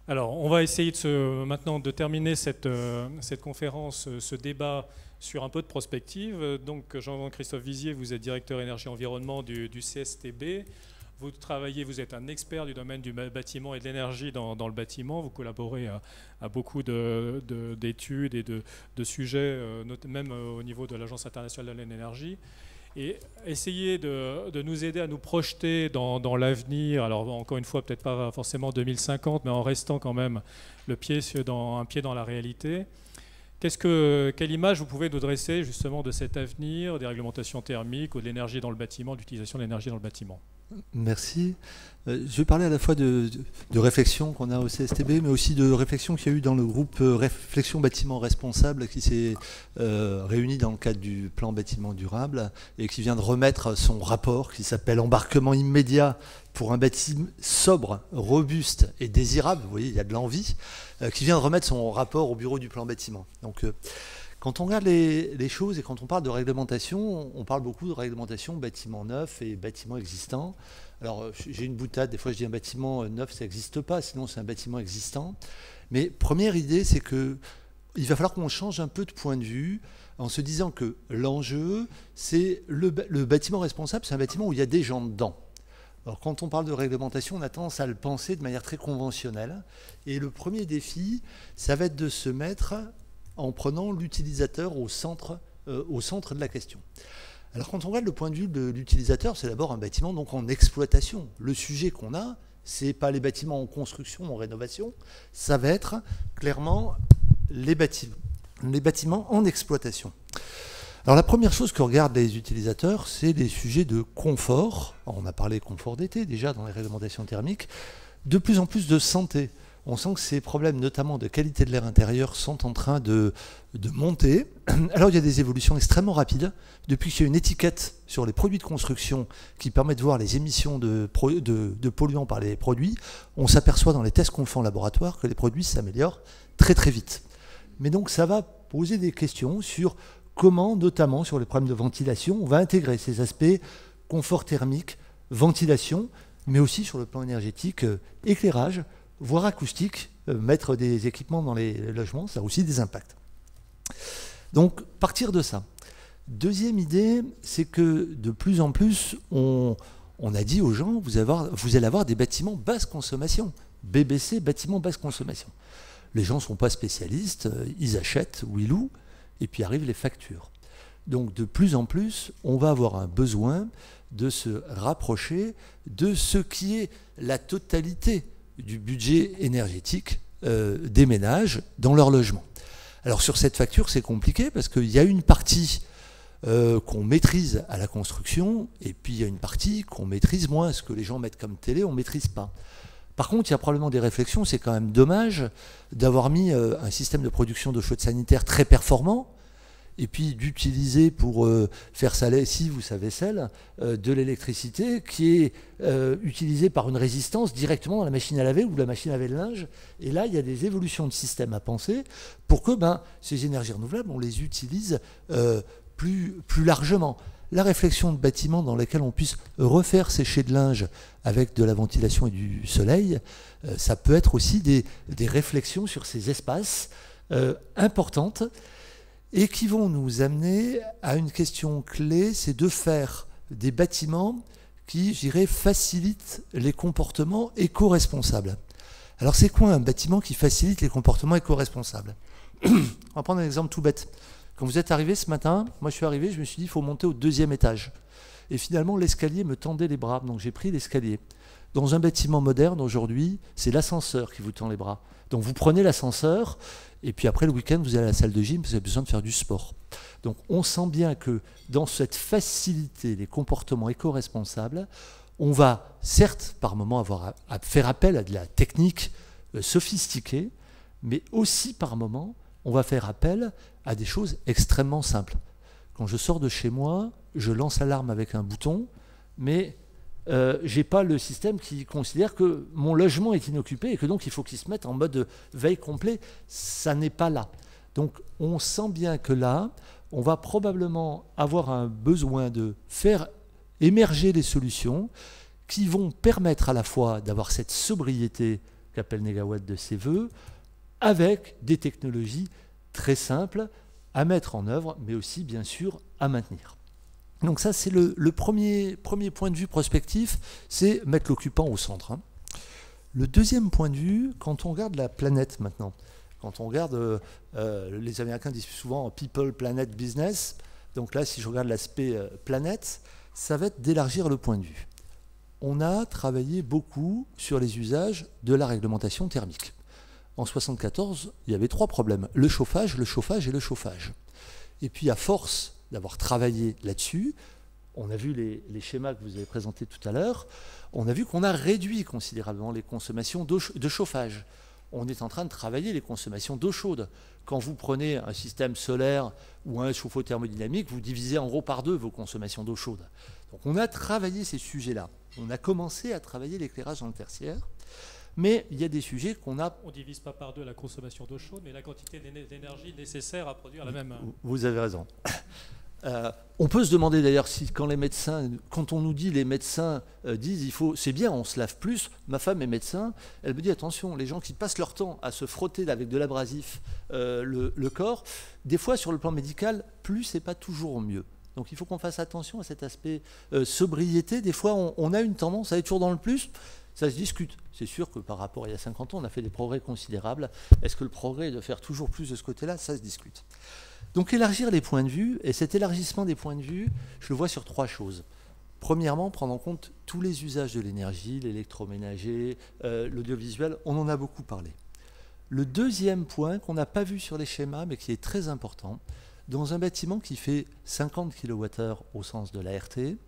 Alors, on va essayer maintenant de terminer cette conférence, ce débat sur un peu de prospective. Donc, Jean-Christophe Vizier, vous êtes directeur énergie-environnement du CSTB. Vous êtes un expert du domaine du bâtiment et de l'énergie dans le bâtiment. Vous collaborez à beaucoup d'études et de sujets, même au niveau de l'Agence internationale de l'énergie. Et essayer de nous aider à nous projeter dans l'avenir. Alors encore une fois, peut-être pas forcément 2050, mais en restant quand même un pied dans la réalité. Quelle image vous pouvez nous dresser justement de cet avenir, des réglementations thermiques ou de l'énergie dans le bâtiment, de l'utilisation de l'énergie dans le bâtiment? Merci. Je vais parler à la fois de réflexions qu'on a au CSTB, mais aussi de réflexions qu'il y a eu dans le groupe Réflexion Bâtiment Responsable qui s'est réuni dans le cadre du plan bâtiment durable et qui vient de remettre son rapport qui s'appelle Embarquement immédiat pour un bâtiment sobre, robuste et désirable. Vous voyez, il y a de l'envie, qui vient de remettre son rapport au bureau du plan bâtiment. Donc, quand on regarde les choses et quand on parle de réglementation, on parle beaucoup de réglementation bâtiment neuf et bâtiment existant. Alors j'ai une boutade, des fois je dis un bâtiment neuf ça n'existe pas, sinon c'est un bâtiment existant. Mais première idée, c'est que il va falloir qu'on change un peu de point de vue en se disant que l'enjeu, c'est le bâtiment responsable, c'est un bâtiment où il y a des gens dedans. Alors quand on parle de réglementation, on a tendance à le penser de manière très conventionnelle. Et le premier défi, ça va être de se mettre en prenant l'utilisateur au centre de la question. Alors quand on regarde le point de vue de l'utilisateur, c'est d'abord un bâtiment donc en exploitation. Le sujet qu'on a, c'est pas les bâtiments en construction, en rénovation, ça va être clairement les bâtiments en exploitation. Alors la première chose que regardent les utilisateurs, c'est les sujets de confort. Alors, on a parlé confort d'été déjà dans les réglementations thermiques, de plus en plus de santé. On sent que ces problèmes, notamment de qualité de l'air intérieur, sont en train de monter. Alors il y a des évolutions extrêmement rapides. Depuis qu'il y a une étiquette sur les produits de construction qui permet de voir les émissions de polluants par les produits, on s'aperçoit dans les tests qu'on fait en laboratoire que les produits s'améliorent très très vite. Mais donc ça va poser des questions sur comment, notamment sur les problèmes de ventilation, on va intégrer ces aspects confort thermique, ventilation, mais aussi sur le plan énergétique, éclairage, voire acoustique, mettre des équipements dans les logements, ça a aussi des impacts. Donc, partir de ça. Deuxième idée, c'est que de plus en plus, on a dit aux gens, vous allez avoir des bâtiments basse consommation. BBC, bâtiments basse consommation. Les gens ne sont pas spécialistes, ils achètent ou ils louent, et puis arrivent les factures. Donc, de plus en plus, on va avoir un besoin de se rapprocher de ce qui est la totalité du budget énergétique des ménages dans leur logement. Alors sur cette facture, c'est compliqué parce qu'il y a une partie qu'on maîtrise à la construction et puis il y a une partie qu'on maîtrise moins. Ce que les gens mettent comme télé, on ne maîtrise pas. Par contre, il y a probablement des réflexions. C'est quand même dommage d'avoir mis un système de production d'eau chaude sanitaire très performant et puis d'utiliser pour faire sa lessive ou sa vaisselle de l'électricité qui est utilisée par une résistance directement dans la machine à laver ou la machine à laver le linge. Et là, il y a des évolutions de système à penser pour que ces énergies renouvelables, on les utilise plus largement. La réflexion de bâtiments dans lesquels on puisse refaire sécher de linge avec de la ventilation et du soleil, ça peut être aussi des réflexions sur ces espaces importantes et qui vont nous amener à une question clé, c'est de faire des bâtiments qui, je dirais, facilitent les comportements éco-responsables. Alors c'est quoi un bâtiment qui facilite les comportements éco-responsables? On va prendre un exemple tout bête. Quand vous êtes arrivé ce matin, moi je suis arrivé, je me suis dit il faut monter au 2e étage. Et finalement l'escalier me tendait les bras, donc j'ai pris l'escalier. Dans un bâtiment moderne aujourd'hui, c'est l'ascenseur qui vous tend les bras. Donc vous prenez l'ascenseur, et puis après le week-end, vous allez à la salle de gym, vous avez besoin de faire du sport. Donc on sent bien que dans cette facilité des comportements éco-responsables, on va certes par moment avoir à faire appel à de la technique sophistiquée, mais aussi par moment, on va faire appel à des choses extrêmement simples. Quand je sors de chez moi, je lance l'alarme avec un bouton, mais je n'ai pas le système qui considère que mon logement est inoccupé et que donc il faut qu'il se mette en mode veille complet. Ça n'est pas là. Donc on sent bien que là, on va probablement avoir un besoin de faire émerger des solutions qui vont permettre à la fois d'avoir cette sobriété qu'appelle Négawatt de ses voeux, avec des technologies très simples à mettre en œuvre, mais aussi, bien sûr, à maintenir. Donc ça, c'est le premier point de vue prospectif, c'est mettre l'occupant au centre. Hein. Le deuxième point de vue, quand on regarde la planète maintenant, quand on regarde, les Américains disent souvent people, planet, business, donc là, si je regarde l'aspect planète, ça va être d'élargir le point de vue. On a travaillé beaucoup sur les usages de la réglementation thermique. En 1974, il y avait 3 problèmes. Le chauffage, le chauffage et le chauffage. Et puis, à force d'avoir travaillé là-dessus, on a vu les schémas que vous avez présentés tout à l'heure, on a vu qu'on a réduit considérablement les consommations de chauffage. On est en train de travailler les consommations d'eau chaude. Quand vous prenez un système solaire ou un chauffe-eau thermodynamique, vous divisez en gros par 2 vos consommations d'eau chaude. Donc on a travaillé ces sujets-là. On a commencé à travailler l'éclairage dans le tertiaire. Mais il y a des sujets qu'on a... On ne divise pas par 2 la consommation d'eau chaude, mais la quantité d'énergie nécessaire à produire la même... Vous avez raison. On peut se demander d'ailleurs si quand on nous dit, les médecins disent c'est bien, on se lave plus. Ma femme est médecin, elle me dit attention, les gens qui passent leur temps à se frotter avec de l'abrasif le corps, des fois sur le plan médical, plus c'est pas toujours mieux. Donc il faut qu'on fasse attention à cet aspect sobriété. Des fois on a une tendance à être toujours dans le plus. Ça se discute. C'est sûr que par rapport à il y a 50 ans, on a fait des progrès considérables. Est-ce que le progrès est de faire toujours plus de ce côté-là? Ça se discute. Donc élargir les points de vue, et cet élargissement des points de vue, je le vois sur 3 choses. Premièrement, prendre en compte tous les usages de l'énergie, l'électroménager, l'audiovisuel, on en a beaucoup parlé. Le deuxième point qu'on n'a pas vu sur les schémas, mais qui est très important, dans un bâtiment qui fait 50 kWh au sens de la RT,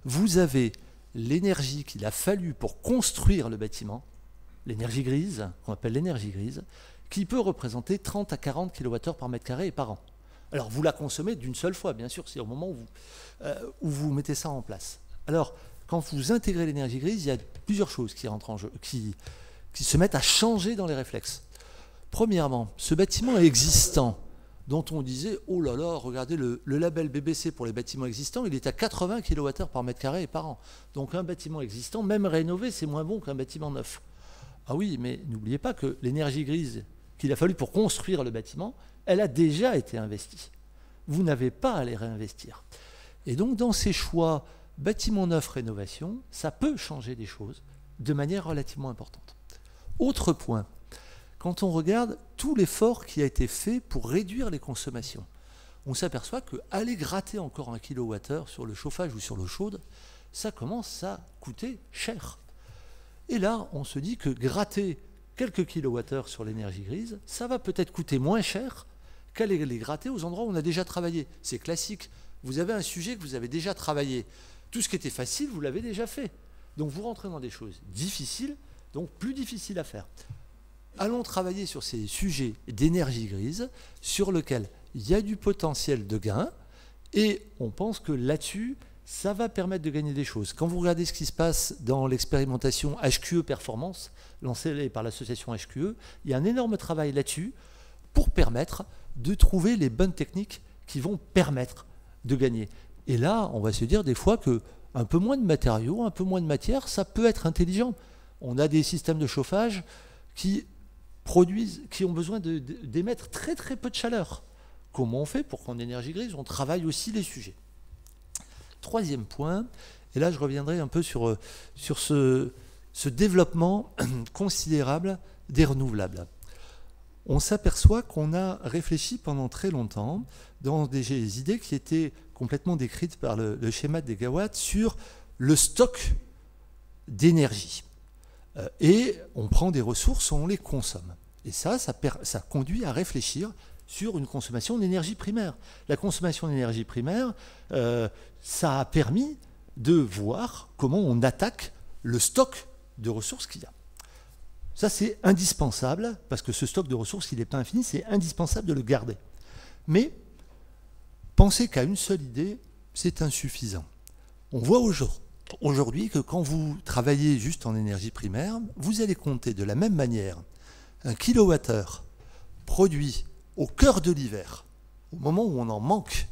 vous avez l'énergie qu'il a fallu pour construire le bâtiment, l'énergie grise, qu'on appelle l'énergie grise, qui peut représenter 30 à 40 kWh par mètre carré et par an. Alors vous la consommez d'une seule fois, bien sûr, c'est au moment où vous mettez ça en place. Alors, quand vous intégrez l'énergie grise, il y a plusieurs choses qui rentrent en jeu, qui se mettent à changer dans les réflexes. Premièrement, ce bâtiment existant, dont on disait, oh là là, regardez le label BBC pour les bâtiments existants, il est à 80 kWh par mètre carré et par an. Donc un bâtiment existant, même rénové, c'est moins bon qu'un bâtiment neuf. Ah oui, mais n'oubliez pas que l'énergie grise qu'il a fallu pour construire le bâtiment, elle a déjà été investie. Vous n'avez pas à les réinvestir. Et donc dans ces choix, bâtiment neuf, rénovation, ça peut changer des choses de manière relativement importante. Autre point, quand on regarde tout l'effort qui a été fait pour réduire les consommations, on s'aperçoit qu'aller gratter encore 1 kWh sur le chauffage ou sur l'eau chaude, ça commence à coûter cher. Et là, on se dit que gratter quelques kilowattheures sur l'énergie grise, ça va peut-être coûter moins cher qu'aller les gratter aux endroits où on a déjà travaillé. C'est classique. Vous avez un sujet que vous avez déjà travaillé. Tout ce qui était facile, vous l'avez déjà fait. Donc vous rentrez dans des choses difficiles, donc plus difficiles à faire. Allons travailler sur ces sujets d'énergie grise, sur lesquels il y a du potentiel de gain, et on pense que là-dessus, ça va permettre de gagner des choses. Quand vous regardez ce qui se passe dans l'expérimentation HQE Performance, lancée par l'association HQE, il y a un énorme travail là-dessus pour permettre de trouver les bonnes techniques qui vont permettre de gagner. Et là, on va se dire des fois qu'un peu moins de matériaux, un peu moins de matière, ça peut être intelligent. On a des systèmes de chauffage qui ont besoin d'émettre très très peu de chaleur. Comment on fait pour qu'en énergie grise, on travaille aussi les sujets? Troisième point, et là je reviendrai un peu sur ce développement considérable des renouvelables. On s'aperçoit qu'on a réfléchi pendant très longtemps dans des idées qui étaient complètement décrites par le schéma de Négawatt sur le stock d'énergie. Et on prend des ressources, on les consomme. Et ça conduit à réfléchir sur une consommation d'énergie primaire. La consommation d'énergie primaire, ça a permis de voir comment on attaque le stock de ressources qu'il y a. Ça, c'est indispensable, parce que ce stock de ressources, il n'est pas infini, c'est indispensable de le garder. Mais penser qu'à une seule idée, c'est insuffisant. On voit aujourd'hui que quand vous travaillez juste en énergie primaire, vous allez compter de la même manière un kilowattheure produit au cœur de l'hiver, au moment où on en manque,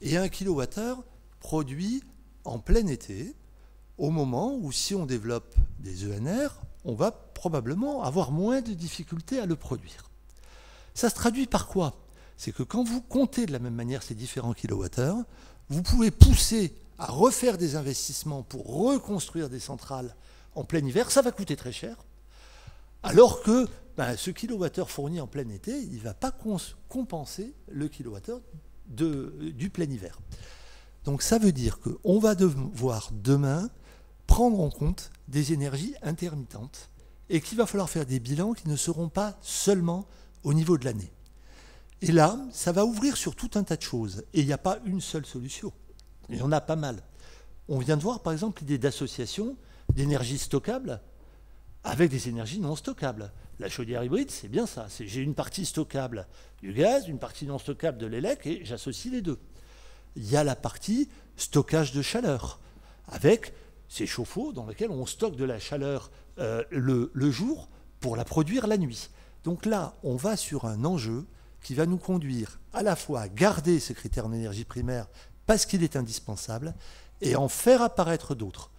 et un kilowattheure produit en plein été, au moment où, si on développe des ENR, on va probablement avoir moins de difficultés à le produire. Ça se traduit par quoi? C'est que quand vous comptez de la même manière ces différents kilowattheures, vous pouvez pousser à refaire des investissements pour reconstruire des centrales en plein hiver. Ça va coûter très cher, alors que ce kilowattheure fourni en plein été, il ne va pas compenser le kilowattheure du plein hiver. Donc ça veut dire qu'on va devoir demain prendre en compte des énergies intermittentes et qu'il va falloir faire des bilans qui ne seront pas seulement au niveau de l'année. Et là, ça va ouvrir sur tout un tas de choses. Et il n'y a pas une seule solution. Il y en a pas mal. On vient de voir par exemple l'idée d'association d'énergie stockable avec des énergies non stockables. La chaudière hybride, c'est bien ça. J'ai une partie stockable du gaz, une partie non stockable de l'élec, et j'associe les deux. Il y a la partie stockage de chaleur, avec ces chauffe-eau dans lesquels on stocke de la chaleur le jour pour la produire la nuit. Donc là, on va sur un enjeu qui va nous conduire à la fois à garder ce critère en énergie primaire parce qu'il est indispensable et en faire apparaître d'autres.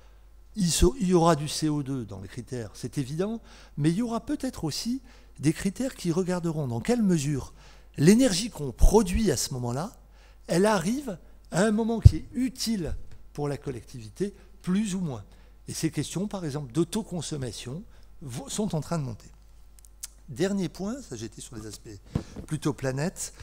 Il y aura du CO2 dans les critères, c'est évident, mais il y aura peut-être aussi des critères qui regarderont dans quelle mesure l'énergie qu'on produit à ce moment-là, elle arrive à un moment qui est utile pour la collectivité, plus ou moins. Et ces questions, par exemple, d'autoconsommation, sont en train de monter. Dernier point, ça j'étais sur les aspects plutôt planète,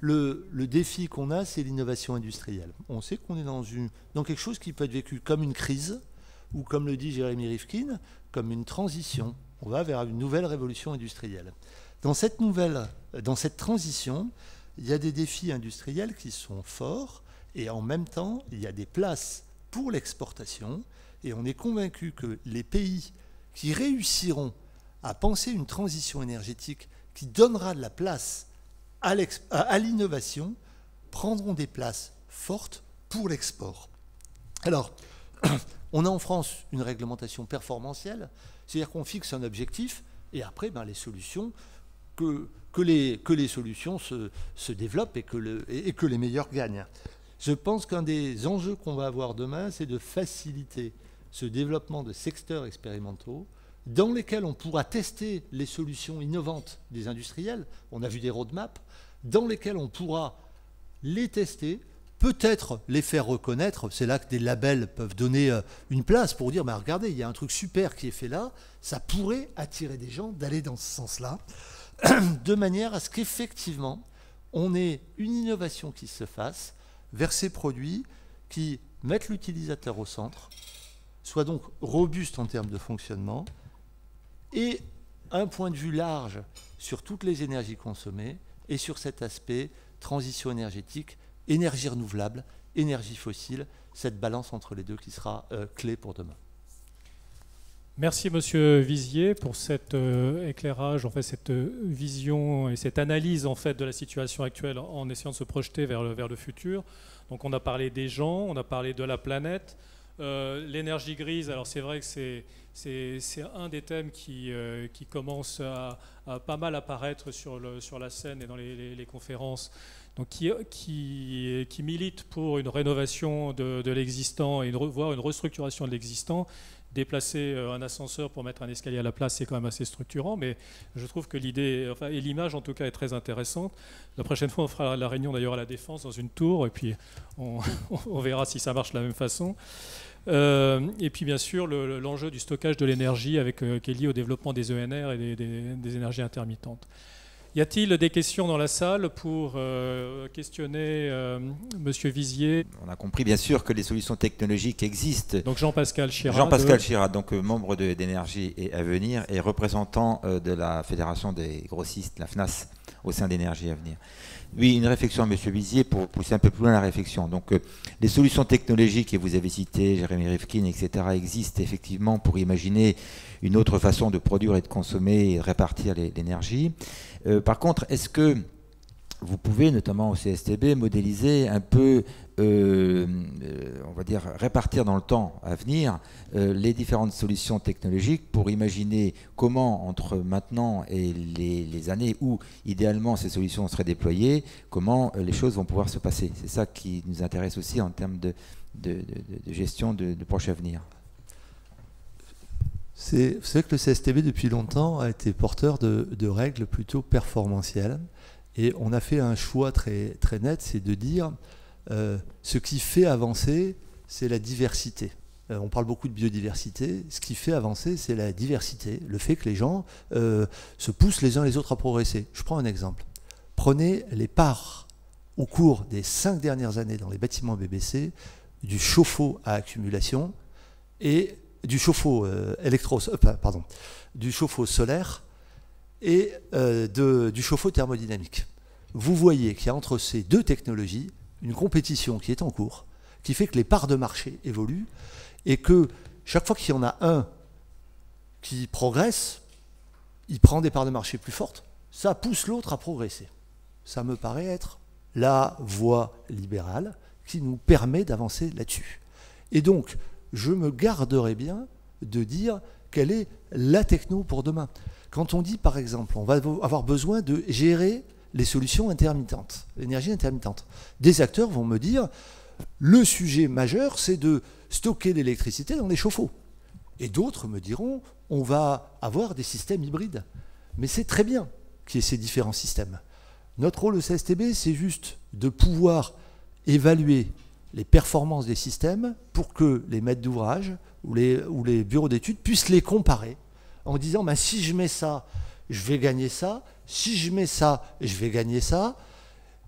le défi qu'on a, c'est l'innovation industrielle. On sait qu'on est dans quelque chose qui peut être vécu comme une crise, ou comme le dit Jérémy Rifkin, comme une transition. On va vers une nouvelle révolution industrielle. Dans cette transition, il y a des défis industriels qui sont forts, et en même temps, il y a des places pour l'exportation, et on est convaincu que les pays qui réussiront à penser une transition énergétique qui donnera de la place à l'innovation, prendront des places fortes pour l'export. Alors, on a en France une réglementation performantielle, c'est-à-dire qu'on fixe un objectif, et après, les solutions, que les solutions se développent et que les meilleurs gagnent. Je pense qu'un des enjeux qu'on va avoir demain, c'est de faciliter ce développement de secteurs expérimentaux dans lesquels on pourra tester les solutions innovantes des industriels. On a vu des roadmaps, dans lesquels on pourra les tester, peut-être les faire reconnaître. C'est là que des labels peuvent donner une place pour dire, regardez, il y a un truc super qui est fait là, ça pourrait attirer des gens d'aller dans ce sens-là, de manière à ce qu'effectivement, on ait une innovation qui se fasse vers ces produits qui mettent l'utilisateur au centre, soient donc robustes en termes de fonctionnement, et un point de vue large sur toutes les énergies consommées et sur cet aspect transition énergétique, énergie renouvelable, énergie fossile, cette balance entre les deux qui sera clé pour demain. Merci Monsieur Vizier pour cet éclairage, en fait, cette vision et cette analyse en fait de la situation actuelle en essayant de se projeter vers le futur. Donc on a parlé des gens, on a parlé de la planète. L'énergie grise, alors c'est vrai que c'est un des thèmes qui commence à pas mal apparaître sur la scène et dans les conférences, donc qui milite pour une rénovation de l'existant et voire une restructuration de l'existant. Déplacer un ascenseur pour mettre un escalier à la place, c'est quand même assez structurant, mais je trouve que l'idée, et l'image en tout cas, est très intéressante. La prochaine fois, on fera la réunion d'ailleurs à la Défense, dans une tour, et puis on verra si ça marche de la même façon. Et puis bien sûr, l'enjeu du stockage de l'énergie qui est lié au développement des ENR et des énergies intermittentes. Y a-t-il des questions dans la salle pour questionner Monsieur Vizier? On a compris bien sûr que les solutions technologiques existent. Donc Jean-Pascal Chirad. Jean-Pascal Chirad, donc membre d'Énergie et Avenir et représentant de la Fédération des grossistes, la FNAS, au sein d'Énergie et Avenir. Oui, une réflexion à Monsieur Vizier pour pousser un peu plus loin la réflexion. Donc les solutions technologiques que vous avez citées, Jérémy Rifkin, etc., existent effectivement pour imaginer une autre façon de produire et de consommer et de répartir l'énergie. Par contre, est-ce que vous pouvez, notamment au CSTB, modéliser un peu, on va dire, répartir dans le temps à venir les différentes solutions technologiques pour imaginer comment, entre maintenant et les années où, idéalement, ces solutions seraient déployées, comment les choses vont pouvoir se passer. C'est ça qui nous intéresse aussi en termes de gestion de proches à venir. Vous savez que le CSTB, depuis longtemps, a été porteur de règles plutôt performantielles. Et on a fait un choix très, très net, c'est de dire ce qui fait avancer, c'est la diversité. On parle beaucoup de biodiversité. Ce qui fait avancer, c'est la diversité, le fait que les gens se poussent les uns les autres à progresser. Je prends un exemple. Prenez les parts au cours des 5 dernières années dans les bâtiments BBC du chauffe-eau à accumulation et du chauffe-eau du chauffe-eau solaire et du chauffe-eau thermodynamique. Vous voyez qu'il y a entre ces deux technologies une compétition qui est en cours, qui fait que les parts de marché évoluent et que chaque fois qu'il y en a un qui progresse, il prend des parts de marché plus fortes, ça pousse l'autre à progresser. Ça me paraît être la voie libérale qui nous permet d'avancer là-dessus. Et donc, je me garderai bien de dire quelle est la techno pour demain. Quand on dit, par exemple, on va avoir besoin de gérer les solutions intermittentes, l'énergie intermittente, des acteurs vont me dire, le sujet majeur, c'est de stocker l'électricité dans les chauffe-eau. Et d'autres me diront, on va avoir des systèmes hybrides. Mais c'est très bien qu'il y ait ces différents systèmes. Notre rôle au CSTB, c'est juste de pouvoir évaluer les performances des systèmes pour que les maîtres d'ouvrage ou les bureaux d'études puissent les comparer en disant ben, si je mets ça, je vais gagner ça, si je mets ça, je vais gagner ça,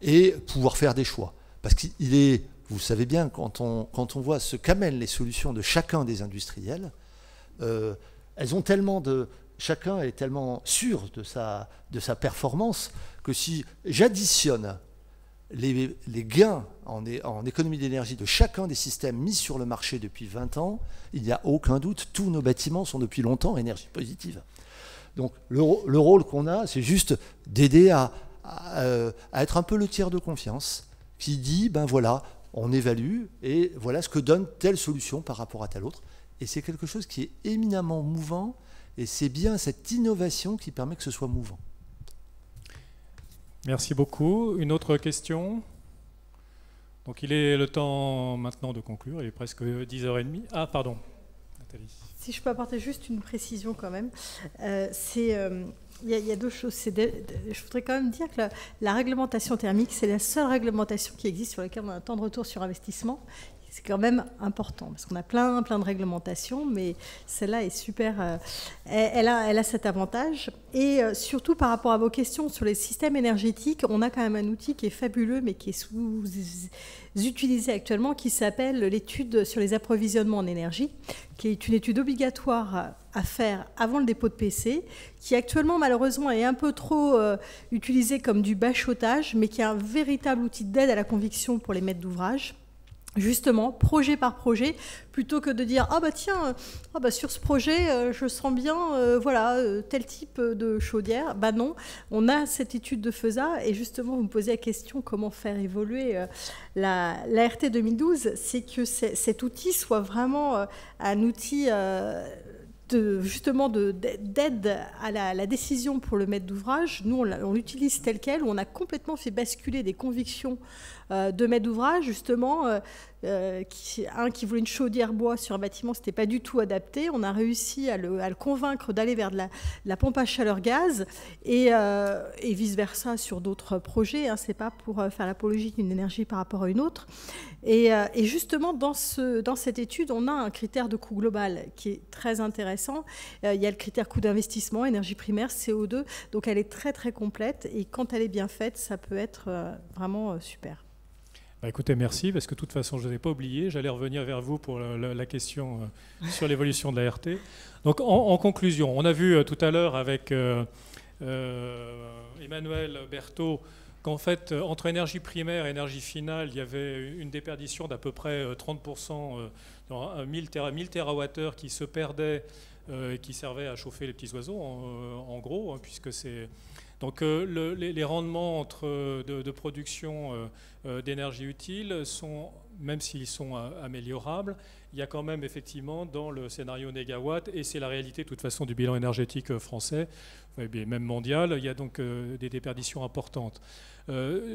et pouvoir faire des choix. Parce qu'il est, vous savez bien, quand on voit ce qu'amènent les solutions de chacun des industriels, elles ont tellement de... Chacun est tellement sûr de sa performance que si j'additionne les gains en économie d'énergie de chacun des systèmes mis sur le marché depuis 20 ans, il n'y a aucun doute, tous nos bâtiments sont depuis longtemps énergie positive. Donc le rôle qu'on a, c'est juste d'aider à être un peu le tiers de confiance qui dit, ben voilà, on évalue et voilà ce que donne telle solution par rapport à telle autre. Et c'est quelque chose qui est éminemment mouvant et c'est bien cette innovation qui permet que ce soit mouvant. Merci beaucoup. Une autre question? Donc il est le temps maintenant de conclure, il est presque 10h30. Ah pardon, Nathalie. Si je peux apporter juste une précision quand même, il y a deux choses. Je voudrais quand même dire que la réglementation thermique, c'est la seule réglementation qui existe sur laquelle on a un temps de retour sur investissement. C'est quand même important, parce qu'on a plein de réglementations, mais celle-là est super... elle a cet avantage. Et surtout, par rapport à vos questions sur les systèmes énergétiques, on a quand même un outil qui est fabuleux, mais qui est sous-utilisé actuellement, qui s'appelle l'étude sur les approvisionnements en énergie, qui est une étude obligatoire à faire avant le dépôt de PC, qui actuellement, malheureusement, est un peu trop utilisé comme du bachotage, mais qui est un véritable outil d'aide à la conviction pour les maîtres d'ouvrage. Justement, projet par projet, plutôt que de dire « Ah bah tiens, sur ce projet, je sens bien tel type de chaudière ». Bah non, on a cette étude de FESA et justement, vous me posez la question comment faire évoluer la RT 2012, c'est que cet outil soit vraiment un outil d'aide à la décision pour le maître d'ouvrage. Nous, on l'utilise tel quel, où on a complètement fait basculer des convictions de maître d'ouvrage, justement, qui voulait une chaudière bois sur un bâtiment, ce n'était pas du tout adapté. On a réussi à le convaincre d'aller vers de la pompe à chaleur gaz et vice-versa sur d'autres projets. Ce n'est pas pour faire l'apologie d'une énergie par rapport à une autre. Et justement, dans cette étude, on a un critère de coût global qui est très intéressant. Il y a le critère coût d'investissement, énergie primaire, CO2. Donc, elle est très, très complète. Et quand elle est bien faite, ça peut être vraiment super. Bah écoutez, merci, parce que de toute façon, je n'ai pas oublié. J'allais revenir vers vous pour la question sur l'évolution de la RT. Donc, en conclusion, on a vu tout à l'heure avec Emmanuel Berthaud qu'en fait, entre énergie primaire et énergie finale, il y avait une déperdition d'à peu près 30%, 1000 TWh qui se perdaient, qui servaient à chauffer les petits oiseaux, en gros, hein, puisque c'est... Donc les rendements de production d'énergie utile sont, même s'ils sont améliorables, il y a quand même effectivement dans le scénario négawatt, et c'est la réalité de toute façon du bilan énergétique français, et même mondial, il y a donc des déperditions importantes.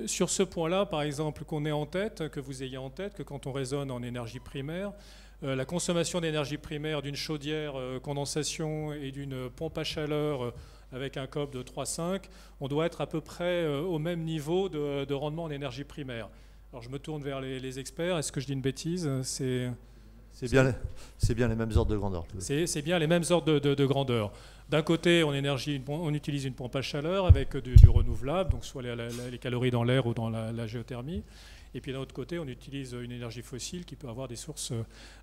Sur ce point-là, par exemple, qu'on ait en tête, que vous ayez en tête, que quand on raisonne en énergie primaire, la consommation d'énergie primaire d'une chaudière condensation et d'une pompe à chaleur avec un COP de 3,5, on doit être à peu près au même niveau de rendement en énergie primaire. Alors je me tourne vers les experts. Est-ce que je dis une bêtise? C'est bien les mêmes ordres de grandeur. C'est bien les mêmes ordres de grandeur. D'un côté, on utilise une pompe à chaleur avec du renouvelable, donc soit les calories dans l'air ou dans la géothermie. Et puis d'un autre côté, on utilise une énergie fossile qui peut avoir des sources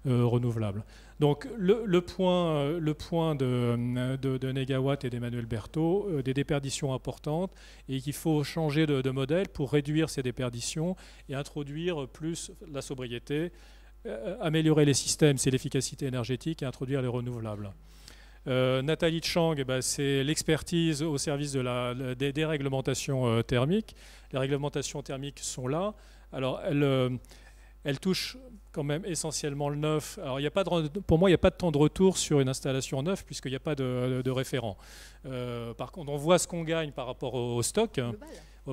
renouvelables. Donc le point de Negawatt et d'Emmanuel Berthaud, des déperditions importantes, et qu'il faut changer de modèle pour réduire ces déperditions et introduire plus la sobriété, améliorer les systèmes, c'est l'efficacité énergétique, et introduire les renouvelables. Nathalie Chang, c'est l'expertise au service des réglementations thermiques. Les réglementations thermiques sont là. Alors, elle touche quand même essentiellement le neuf. Alors, pour moi, il n'y a pas de temps de retour sur une installation neuve puisqu'il n'y a pas de référent. Par contre, on voit ce qu'on gagne par rapport au stock,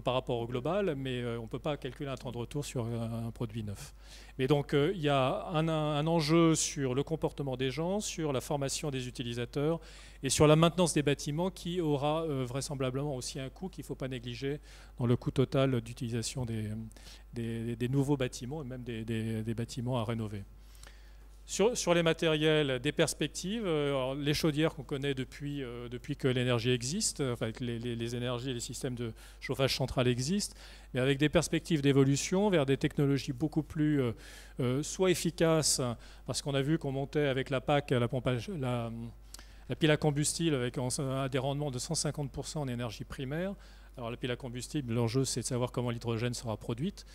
par rapport au global, mais on ne peut pas calculer un temps de retour sur un produit neuf. Mais donc, il y a un enjeu sur le comportement des gens, sur la formation des utilisateurs et sur la maintenance des bâtiments qui aura vraisemblablement aussi un coût qu'il ne faut pas négliger dans le coût total d'utilisation des nouveaux bâtiments et même des bâtiments à rénover. Sur les matériels, des perspectives, alors les chaudières qu'on connaît depuis que l'énergie existe, enfin que les énergies et les systèmes de chauffage central existent, mais avec des perspectives d'évolution vers des technologies beaucoup plus soit efficaces, parce qu'on a vu qu'on montait avec la PAC, la pile à combustible avec des rendements de 150% en énergie primaire. Alors la pile à combustible, l'enjeu c'est de savoir comment l'hydrogène sera produite.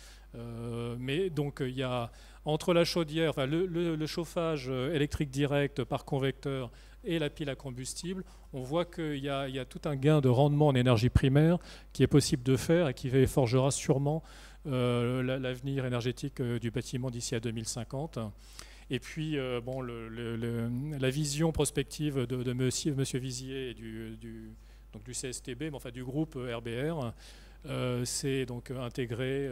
Mais donc il y a entre la chaudière, enfin, le chauffage électrique direct par convecteur et la pile à combustible, on voit qu'il y a tout un gain de rendement en énergie primaire qui est possible de faire et qui forgera sûrement l'avenir énergétique du bâtiment d'ici à 2050. Et puis, la vision prospective de monsieur Vizier et donc du CSTB, mais enfin du groupe RBR, c'est donc intégrer,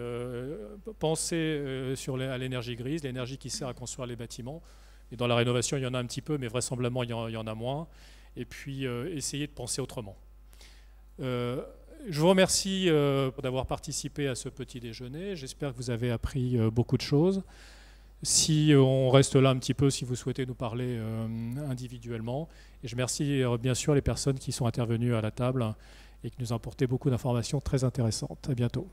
penser à l'énergie grise, l'énergie qui sert à construire les bâtiments. Et dans la rénovation, il y en a un petit peu, mais vraisemblablement, il y en a moins. Et puis, essayer de penser autrement. Je vous remercie d'avoir participé à ce petit déjeuner. J'espère que vous avez appris beaucoup de choses. Si on reste là un petit peu, si vous souhaitez nous parler individuellement. Et je remercie bien sûr les personnes qui sont intervenues à la table et qui nous ont apporté beaucoup d'informations très intéressantes. À bientôt.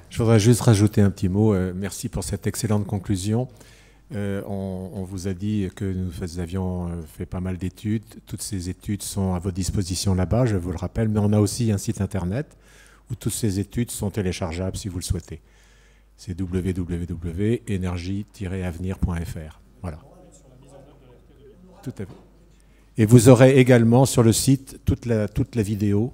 Je voudrais juste rajouter un petit mot. Merci pour cette excellente conclusion. On vous a dit que nous avions fait pas mal d'études. Toutes ces études sont à votre disposition là-bas, je vous le rappelle. Mais on a aussi un site internet où toutes ces études sont téléchargeables si vous le souhaitez. C'est www.energie-avenir.fr. Voilà. Tout à fait. Et vous aurez également sur le site toute la vidéo